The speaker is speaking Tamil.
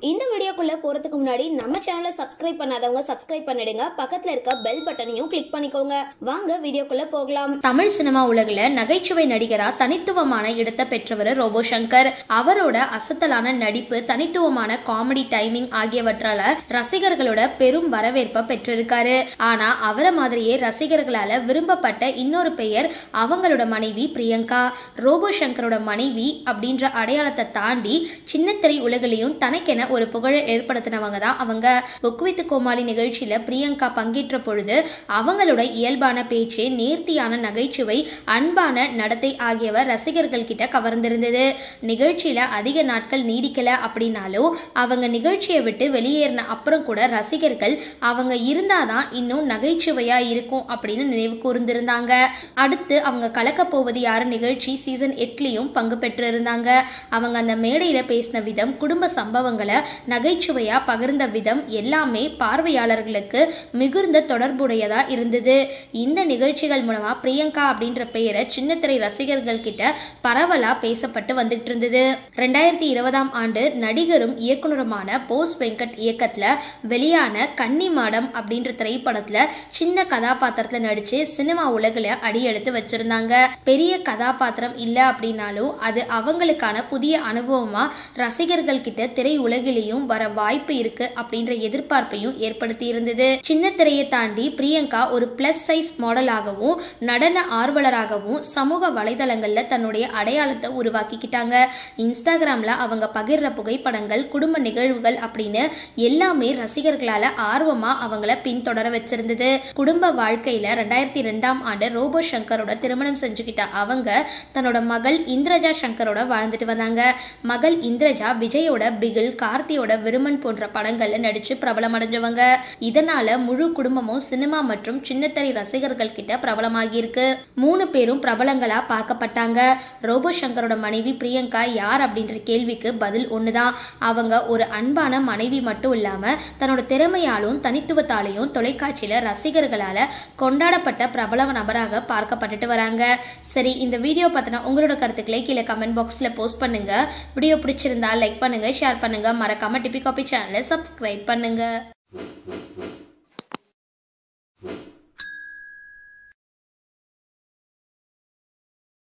இந்த வீடியோக்குள்ள போறதுக்கு முன்னாடி நம்ம சேனலை சப்ஸ்கிரைப் பண்ணாதவங்க சப்ஸ்கிரைப் பண்ணிடுங்க, பக்கத்துல இருக்க பெல் பட்டனையும் கிளிக் பண்ணிக்கோங்க. வாங்க வீடியோக்குள்ள போகலாம். தமிழ் சினிமா உலகில நகைச்சுவை நடிகரா தனித்துவமான இடத்தை பெற்றவர் ரோபோ சங்கர். அவரோட அசத்தலான நடிப்பு, தனித்துவமான காமெடி டைமிங் ஆகியவற்றால ரசிகர்களோட பெரும் வரவேற்பை பெற்றிருக்காரு. ஆனா அவரை மாதிரியே ரசிகர்களால விரும்பப்பட்ட இன்னொரு பெயர் அவங்களோட மனைவி பிரியங்கா. ரோபோ சங்கரோட மனைவி அப்படின்ற அடையாளத்தை தாண்டி சின்னத்திரை உலகிலையும் தனக்கென ஒரு புகழை ஏற்படுத்தினவங்க தான் அவங்க. புக் வித் கோமாளி நிகழ்ச்சியில பிரியங்கா பங்கேற்ற பொழுது அவங்களோட இயல்பான பேச்சு, நேர்த்தியான நகைச்சுவை, அன்பான நடத்தை ஆகியவை ரசிகர்கள் கிட்ட கவர்ந்திருந்தது. நிகழ்ச்சியில அதிக நாட்கள் நீடிக்கல அப்படின்னாலும் அவங்க நிகழ்ச்சியை விட்டு வெளியேறின அப்புறம் கூட ரசிகர்கள் அவங்க இருந்தாதான் இன்னும் நகைச்சுவையா இருக்கும் அப்படின்னு நினைவு கூர்ந்திருந்தாங்க. அடுத்து அவங்க கலக்க போவது யாரு நிகழ்ச்சி சீசன் 8லயும் பங்கு பெற்று இருந்தாங்க. அவங்க அந்த மேடையில பேசின விதம், குடும்ப சம்பவங்களை நகைச்சுவையா பகிர்ந்த விதம் எல்லாமே பார்வையாளர்களுக்கு மிகுந்த தொடர்புடையதா இருந்தது. இந்த நிகழ்ச்சிகள் மூலமா பிரியங்கா அப்படின்ற பெயரை சின்னத்திரை ரசிகர்கள் கிட்ட பரவலா பேசப்பட்டு வந்துட்டு இருந்தது. 2020ஆம் ஆண்டு நடிகரும் இயக்குனருமான போஸ் வெங்கட் இயக்கத்துல வெளியான கன்னிமாடம் அப்படின்ற திரைப்படத்துல சின்ன கதாபாத்திரத்துல நடிச்சு சினிமா உலகில அடியெடுத்து வச்சிருந்தாங்க. பெரிய கதாபாத்திரம் இல்ல அப்படின்னாலும் அது அவங்களுக்கான புதிய அனுபவமா ரசிகர்கள் கிட்ட திரை உலகிலையும் வர வாய்ப்பு இருக்கு அப்படின்ற எதிர்பார்ப்பையும் ஏற்படுத்தி இருந்தது. சின்ன திரையை தாண்டி பிரியங்கா ஒரு பிளஸ் சைஸ் மாடலாகவும் நடன ஆர்வலராகவும் சமூக வலைதளங்கள்ல தன்னுடைய அடையாளத்தை உருவாக்கிக்கிட்டாங்க. இன்ஸ்டாகிராம்ல அவங்க பகிர்ற புகைப்படங்கள், குடும்ப நிகழ்வுகள் அப்படின்னு எல்லாமே ரசிகர்களால ஆர்வமா அவங்கள பின்தொடர வச்சிருந்தது. குடும்ப வாழ்க்கையில 2002ஆம் ஆண்டு ரோபோ சங்கரோட திருமணம் செஞ்சுக்கிட்ட அவங்க தன்னோட மகள் இந்திரஜா சங்கரோட வாழ்ந்துட்டு வந்தாங்க. மகள் இந்திரஜா விஜயோட பிகில், கார்த்தியோட விருமன் போன்ற படங்கள்ல நடிச்சு பிரபலம் அடைஞ்சவங்க. இதனால முழு குடும்பமும் சினிமா மற்றும் சின்னத்திரை ரசிகர்கள் கிட்ட பிரபலமாகி இருக்கு. 3 பேரும் பிரபலங்களா பார்க்கப்பட்டாங்க. ரோபோ சங்கரோட மனைவி பிரியங்கா யார் அப்படின்ற கேள்விக்கு பதில் ஒண்ணுதான். அவங்க ஒரு அன்பான மனைவி மட்டும் இல்லாம தன்னோட திறமையாலும் தனித்துவத்தாலையும் தொலைக்காட்சியில ரசிகர்களால கொண்டாடப்பட்ட பிரபல நபராக பார்க்கப்பட்டுட்டு வராங்க. சரி, இந்த வீடியோ பத்தின உங்களோட கருத்துக்களை கீழே கமெண்ட் பாக்ஸ்ல போஸ்ட் பண்ணுங்க. வீடியோ பிடிச்சிருந்தா லைக் பண்ணுங்க, ஷேர் பண்ணுங்க, மறக்காம டிபி காபி சேனலை சப்ஸ்கிரைப் பண்ணுங்க.